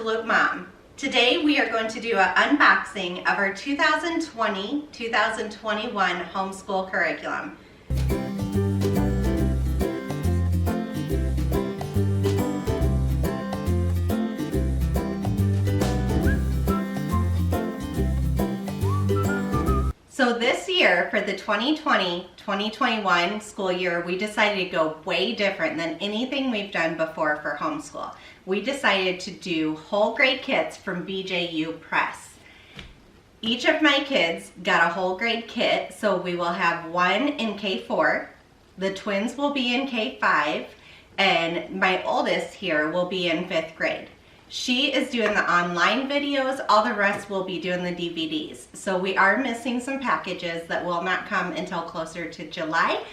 Absolute Mom. Today we are going to do an unboxing of our 2020-2021 homeschool curriculum. So this year, for the 2020-2021 school year, we decided to go way different than anything we've done before for homeschool. We decided to do whole grade kits from BJU Press. Each of my kids got a whole grade kit, so we will have one in K4, the twins will be in K5, and my oldest here will be in 5th grade. She is doing the online videos, all the rest will be doing the DVDs. So we are missing some packages that will not come until closer to July,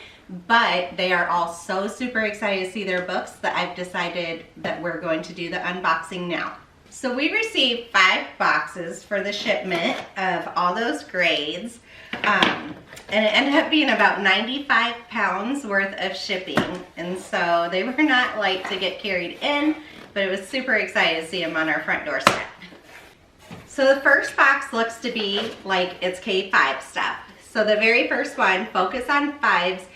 but they are all so super excited to see their books that I've decided that we're going to do the unboxing now. So we received 5 boxes for the shipment of all those grades, and it ended up being about 95 pounds worth of shipping, and so they were not light to get carried in, but it was super excited to see them on our front doorstep. So the first box looks to be like it's K5 stuff. So the very first one, Focus on Fives.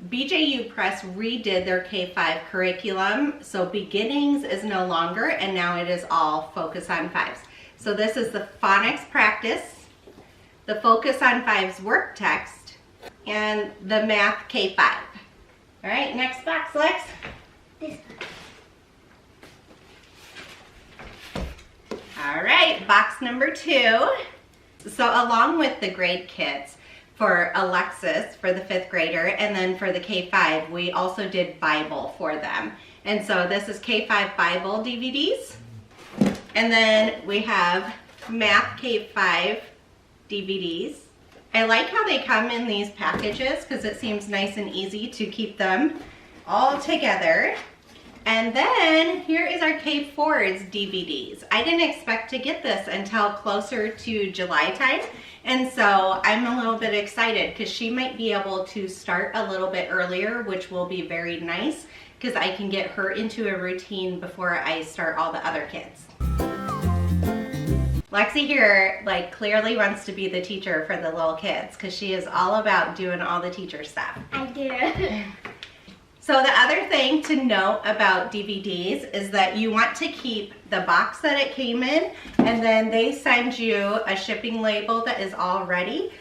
BJU Press redid their K5 curriculum, so beginnings is no longer, and now it is all Focus on Fives. So this is the Phonics practice, the Focus on Fives work text, and the math K5. All right, next box, Lex. This one. All right, box number 2. So along with the grade kits for Alexis, for the 5th grader, and then for the K5, we also did Bible for them. And so this is K5 Bible DVDs. And then we have Math K5 DVDs. I like how they come in these packages because it seems nice and easy to keep them all together. And then here is our K4's DVDs. I didn't expect to get this until closer to July time. And so I'm a little bit excited because she might be able to start a little bit earlier, which will be very nice because I can get her into a routine before I start all the other kids. Lexi here clearly wants to be the teacher for the little kids because she is all about doing all the teacher stuff. I do. So the other thing to note about DVDs is that you want to keep the box that it came in, and then they send you a shipping label that is all ready.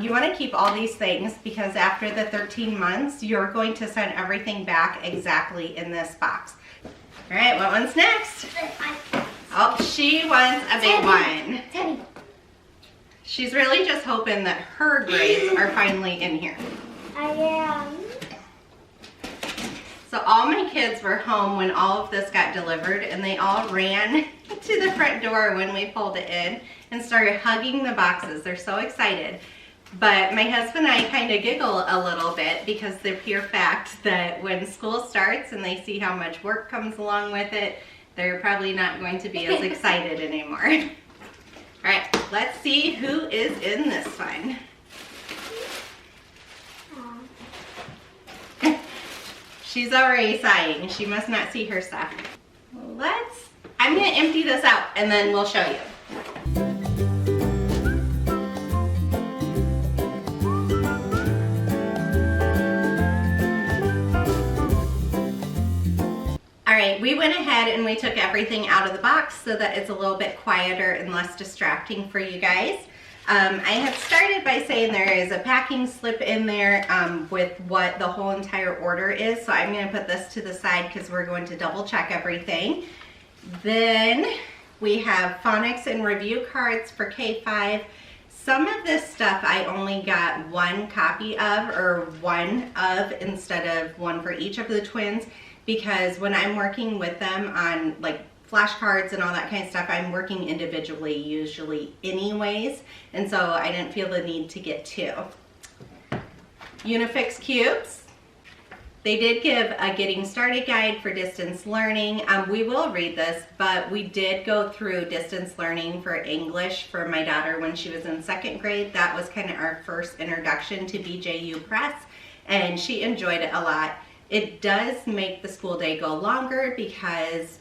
You want to keep all these things because after the 13 months, you're going to send everything back exactly in this box. All right, what one's next? Oh, she wants a big one. Teddy. She's really just hoping that her grades are finally in here. I am. So all my kids were home when all of this got delivered, and they all ran to the front door when we pulled it in and started hugging the boxes. They're so excited. But my husband and I kind of giggle a little bit because the pure fact that when school starts and they see how much work comes along with it, they're probably not going to be as excited anymore. All right, let's see who is in this one. She's already sighing. She must not see her stuff. I'm gonna empty this out and then we'll show you. All right, we went ahead and we took everything out of the box so that it's a little bit quieter and less distracting for you guys. I had started by saying there is a packing slip in there with what the whole entire order is, so I'm going to put this to the side because we're going to double check everything. Then we have phonics and review cards for K5. Some of this stuff I only got one copy of, or one of instead of one for each of the twins, because when I'm working with them on flashcards and all that kind of stuff, I'm working individually usually anyways, and so I didn't feel the need to get 2. Unifix cubes. They did give a getting started guide for distance learning. We will read this, but we did go through distance learning for English for my daughter when she was in 2nd grade. That was kind of our first introduction to BJU Press, and she enjoyed it a lot. It does make the school day go longer because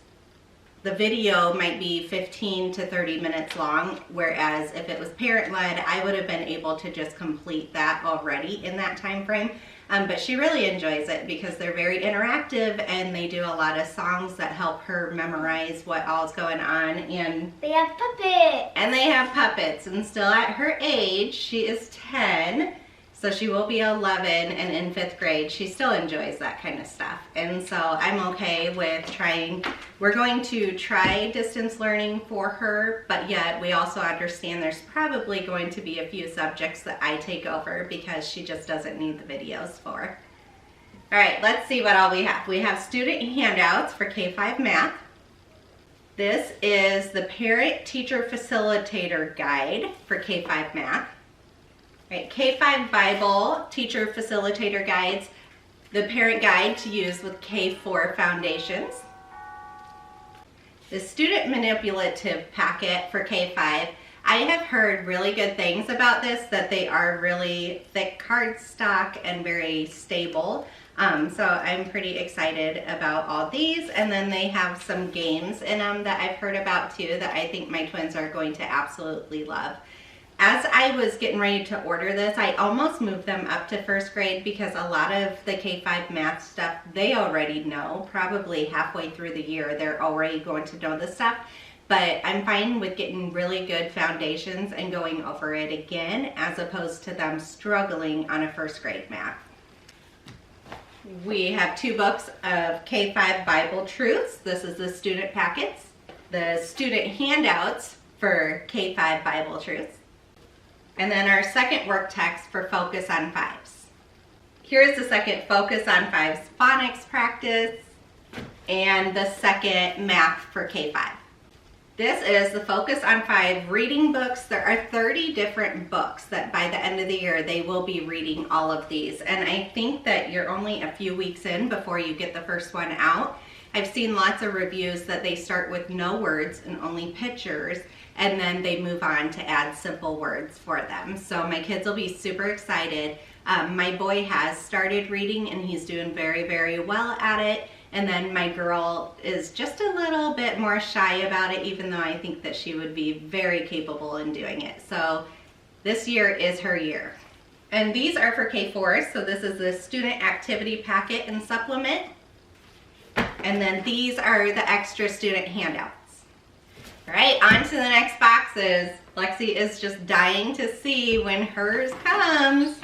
the video might be 15 to 30 minutes long, whereas if it was parent-led, I would have been able to just complete that already in that time frame. But she really enjoys it because they're very interactive and they do a lot of songs that help her memorize what all's going on. And They have puppets. And they have puppets. And still at her age, she is 10, so she will be 11 and in 5th grade. She still enjoys that kind of stuff. And so I'm okay with trying. We're going to try distance learning for her, but yet we also understand there's probably going to be a few subjects that I take over because she just doesn't need the videos for. All right, let's see what all we have. We have student handouts for K-5 math. This is the parent teacher facilitator guide for K-5 math. Right, K-5 Bible teacher facilitator guides, the parent guide to use with K-4 foundations. The student manipulative packet for K-5. I have heard really good things about this, that they are really thick cardstock and very stable. So I'm pretty excited about all these. And then they have some games in them that I've heard about too that I think my twins are going to absolutely love. As I was getting ready to order this, I almost moved them up to 1st grade because a lot of the K-5 math stuff they already know. Probably halfway through the year, they're already going to know the stuff. But I'm fine with getting really good foundations and going over it again as opposed to them struggling on a 1st grade math. We have 2 books of K-5 Bible Truths. This is the student packets. The student handouts for K-5 Bible Truths. And then our second work text for Focus on Fives. Here's the second Focus on Fives phonics practice and the second math for K-5. This is the Focus on 5 reading books. There are 30 different books that by the end of the year they will be reading all of these. And I think that you're only a few weeks in before you get the first one out. I've seen lots of reviews that they start with no words and only pictures, and then they move on to add simple words for them. So my kids will be super excited. My boy has started reading and he's doing very, very well at it. And then my girl is just a little bit more shy about it, even though I think that she would be very capable in doing it. So this year is her year. And these are for K4s. So this is the student activity packet and supplement. And then these are the extra student handouts. All right, on to the next boxes. Lexi is just dying to see when hers comes.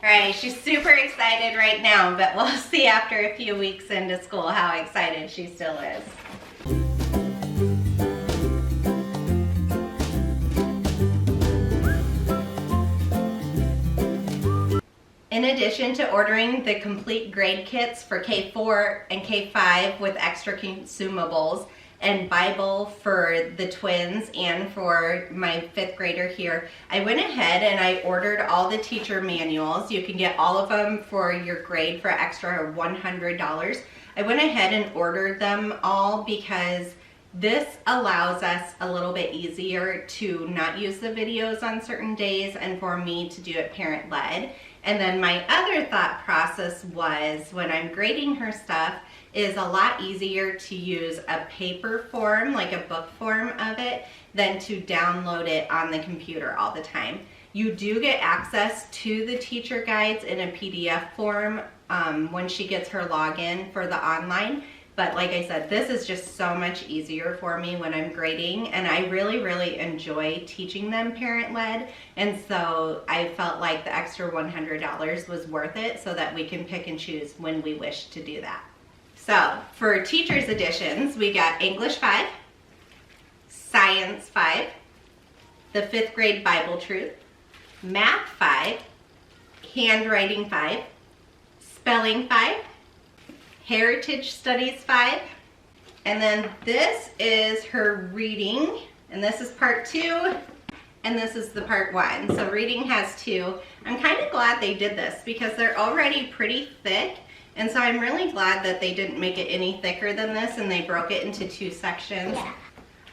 All right, she's super excited right now, but we'll see after a few weeks into school how excited she still is. In addition to ordering the complete grade kits for K4 and K5 with extra consumables and Bible for the twins and for my 5th grader here, I went ahead and I ordered all the teacher manuals. You can get all of them for your grade for extra $100. I went ahead and ordered them all because this allows us a little bit easier to not use the videos on certain days and for me to do it parent-led. And then my other thought process was when I'm grading her stuff is a lot easier to use a paper form, like a book form of it, than to download it on the computer all the time. You do get access to the teacher guides in a PDF form when she gets her login for the online. But like I said, this is just so much easier for me when I'm grading, and I really, really enjoy teaching them parent-led, and so I felt like the extra $100 was worth it so that we can pick and choose when we wish to do that. So for teachers editions, we got English 5, Science 5, the 5th grade Bible Truth, Math 5, Handwriting 5, Spelling 5, Heritage Studies 5, and then this is her reading, and this is part 2, and this is the part 1. So reading has 2. I'm kind of glad they did this because they're already pretty thick, and so I'm really glad that they didn't make it any thicker than this and they broke it into 2 sections. Yeah.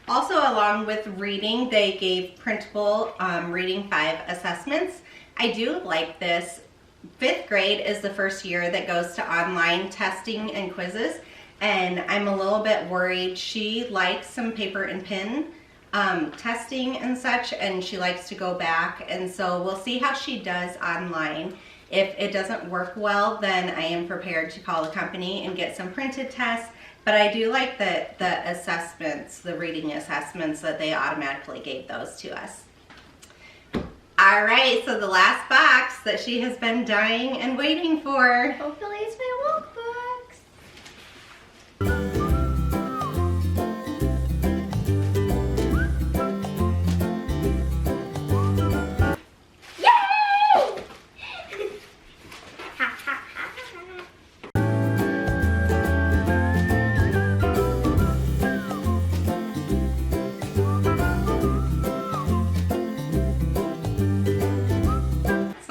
Also, along with reading, they gave printable reading 5 assessments. I do like this fifth grade is the first year that goes to online testing and quizzes, and I'm a little bit worried. She likes some paper and pen testing and such, and she likes to go back, and so we'll see how she does online. If it doesn't work well, then I am prepared to call the company and get some printed tests, but I do like the assessments, the reading assessments, that they automatically gave those to us. All right, so the last box that she has been dying and waiting for. Hopefully it's my workbook.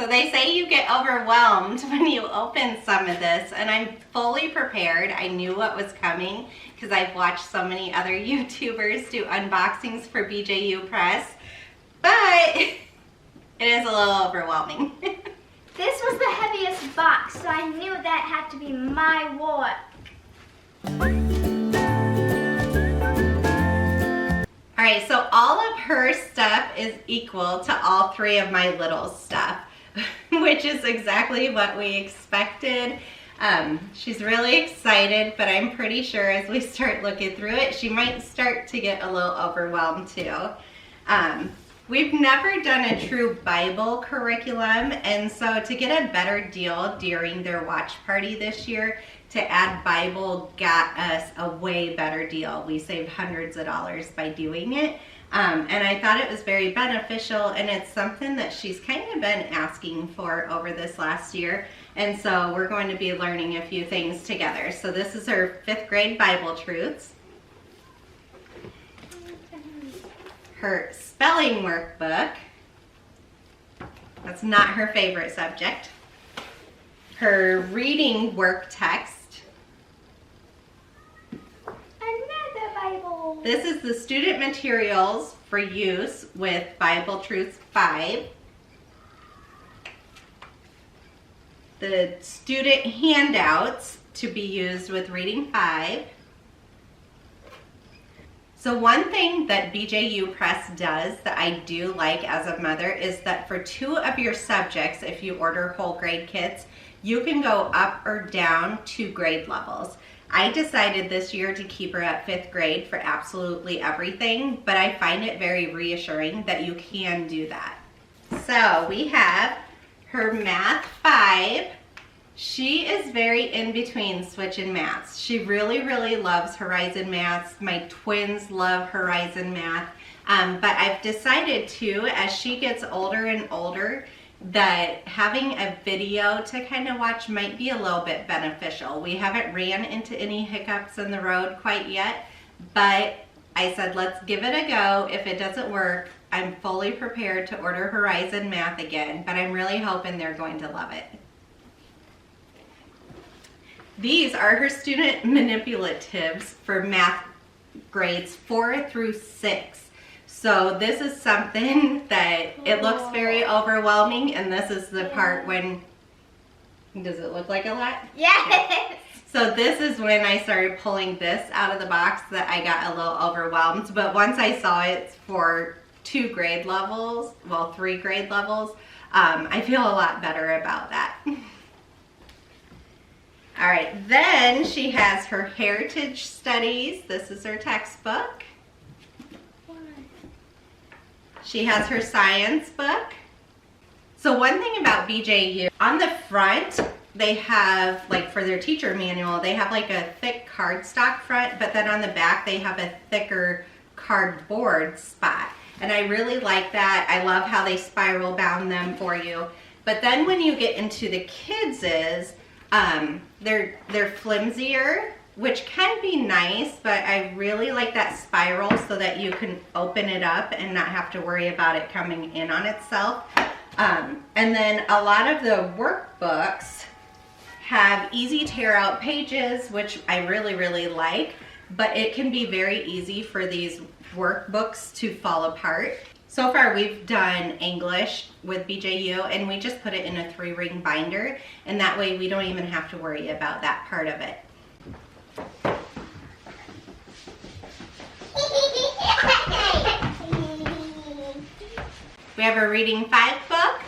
They say you get overwhelmed when you open some of this, and I'm fully prepared. I knew what was coming because I've watched so many other YouTubers do unboxings for BJU Press, but it is a little overwhelming. This was the heaviest box, so I knew that had to be my work. All right, so all of her stuff is equal to all three of my little stuff, which is exactly what we expected. She's really excited, but I'm pretty sure as we start looking through it, she might start to get a little overwhelmed too. We've never done a true Bible curriculum, and so to get a better deal during their watch party this year, to add Bible got us a way better deal. We saved hundreds of dollars by doing it. And I thought it was very beneficial, and it's something that she's kind of been asking for over this last year, and so we're going to be learning a few things together. So this is her 5th grade Bible Truths, her spelling workbook, that's not her favorite subject, her reading work text. Bible. This is the student materials for use with Bible Truths 5. The student handouts to be used with Reading 5. So one thing that BJU Press does that I do like as a mother is that for 2 of your subjects, if you order whole grade kits, you can go up or down 2 grade levels. I decided this year to keep her at 5th grade for absolutely everything, but I find it very reassuring that you can do that. So we have her Math 5. She is very in between switching maths. She really, really loves Horizon Maths. My twins love Horizon Math, but I've decided too, as she gets older and older, that having a video to kind of watch might be a little bit beneficial. We haven't ran into any hiccups in the road quite yet, but I said let's give it a go. If it doesn't work, I'm fully prepared to order Horizon Math again, but I'm really hoping they're going to love it. These are her student manipulatives for math grades 4 through 6. So this is something that it looks very overwhelming, and this is the part when, does it look like a lot? Yes! So this is when I started pulling this out of the box that I got a little overwhelmed, but once I saw it's for 2 grade levels, well 3 grade levels, I feel a lot better about that. All right, then she has her Heritage Studies. This is her textbook. She has her science book. So one thing about BJU, on the front, they have, like for their teacher manual, they have like a thick cardstock front, but then on the back they have a thicker cardboard spot. And I really like that. I love how they spiral bound them for you. But then when you get into the kids', they're flimsier, which can be nice, but I really like that spiral so that you can open it up and not have to worry about it coming in on itself. And then a lot of the workbooks have easy tear out pages, which I really, really like, but it can be very easy for these workbooks to fall apart. So far we've done English with BJU, and we just put it in a 3-ring binder, and that way we don't even have to worry about that part of it. We have a Reading 5 book.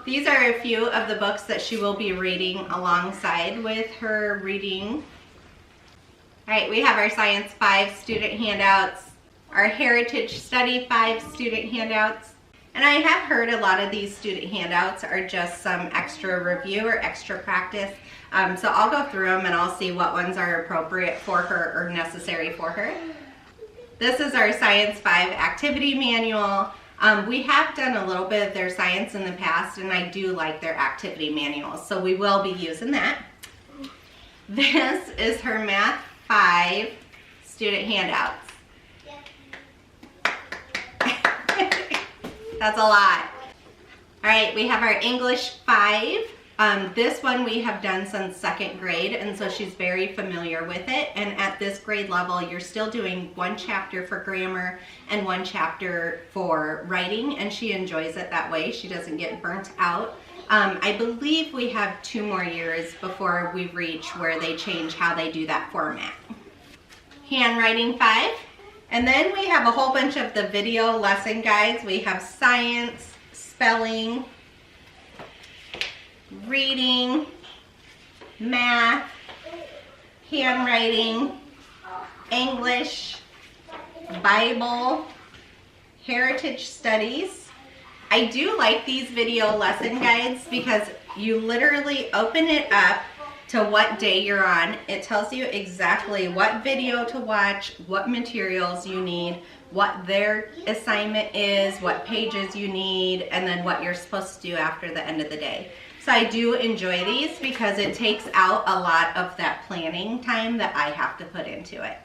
These are a few of the books that she will be reading alongside with her reading. All right, we have our Science 5 student handouts, our Heritage Study 5 student handouts. And I have heard a lot of these student handouts are just some extra review or extra practice. So I'll go through them and I'll see what ones are appropriate for her or necessary for her. This is our Science 5 activity manual. We have done a little bit of their science in the past, and I do like their activity manuals, so we will be using that. This is her Math 5 student handouts. That's a lot. All right, we have our English 5. This one we have done since 2nd grade, and so she's very familiar with it. And at this grade level, you're still doing 1 chapter for grammar and 1 chapter for writing, and she enjoys it that way. She doesn't get burnt out. I believe we have 2 more years before we reach where they change how they do that format. Handwriting 5. And then we have a whole bunch of the video lesson guides. We have science, spelling, reading, math, handwriting, English, Bible, heritage studies. I do like these video lesson guides because you literally open it up to what day you're on. It tells you exactly what video to watch, what materials you need, what their assignment is, what pages you need, and then what you're supposed to do after the end of the day. So I do enjoy these because it takes out a lot of that planning time that I have to put into it.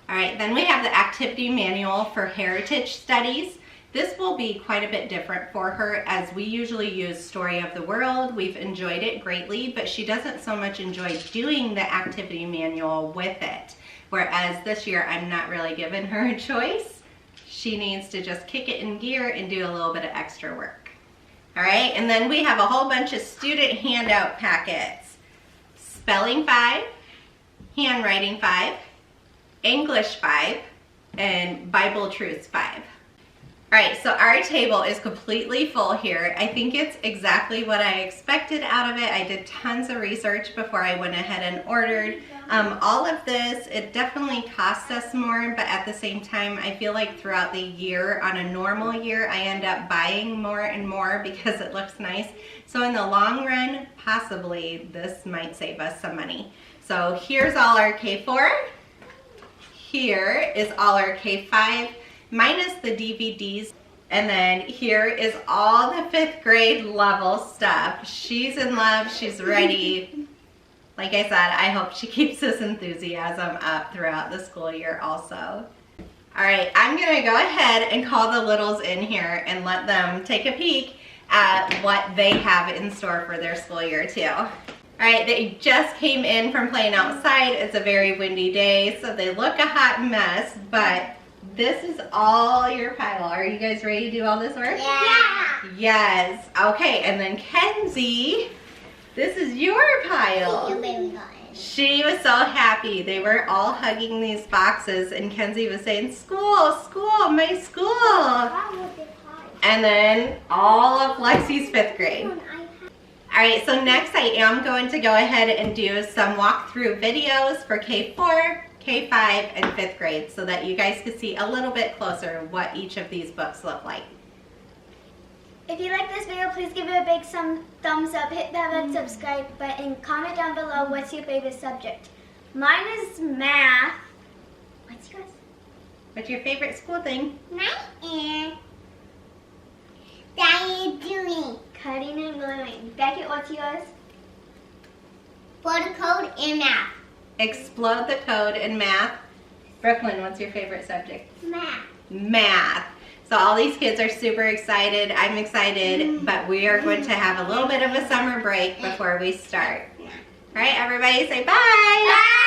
All right, then we have the activity manual for heritage studies. This will be quite a bit different for her, as we usually use Story of the World. We've enjoyed it greatly, but she doesn't so much enjoy doing the activity manual with it. Whereas this year, I'm not really giving her a choice. She needs to just kick it in gear and do a little bit of extra work. All right, and then we have a whole bunch of student handout packets. Spelling 5, Handwriting 5, English 5, and Bible Truths 5. All right, so our table is completely full here. I think it's exactly what I expected out of it. I did tons of research before I went ahead and ordered. All of this, it definitely costs us more, but at the same time, I feel like throughout the year, on a normal year, I end up buying more and more because it looks nice. So in the long run, possibly this might save us some money. So here's all our K4. Here is all our K5. Minus the DVDs, and then here is all the 5th grade level stuff. She's in love, she's ready. Like I said, I hope she keeps this enthusiasm up throughout the school year also. All right, I'm gonna go ahead and call the littles in here and let them take a peek at what they have in store for their school year too. All right, they just came in from playing outside. It's a very windy day, so they look a hot mess, but this is all your pile. Are you guys ready to do all this work? Yeah. Yes. Okay, and then Kenzie, this is your pile. She was so happy. They were all hugging these boxes, and Kenzie was saying, school, school, my school. And then all of Lexi's 5th grade. All right, so next I am going to go ahead and do some walkthrough videos for K4, K5, and 5th grade so that you guys can see a little bit closer what each of these books look like. If you like this video, please give it a big thumbs up, hit that red subscribe button, comment down below what's your favorite subject. Mine is math. What's yours? What's your favorite school thing? Mine is doing cutting and gluing. Beckett, what's yours? For the code in math. Explode the code in math. Brooklyn, what's your favorite subject? Math. Math. So all these kids are super excited. I'm excited, but we are going to have a little bit of a summer break before we start. All right, everybody say bye. Bye.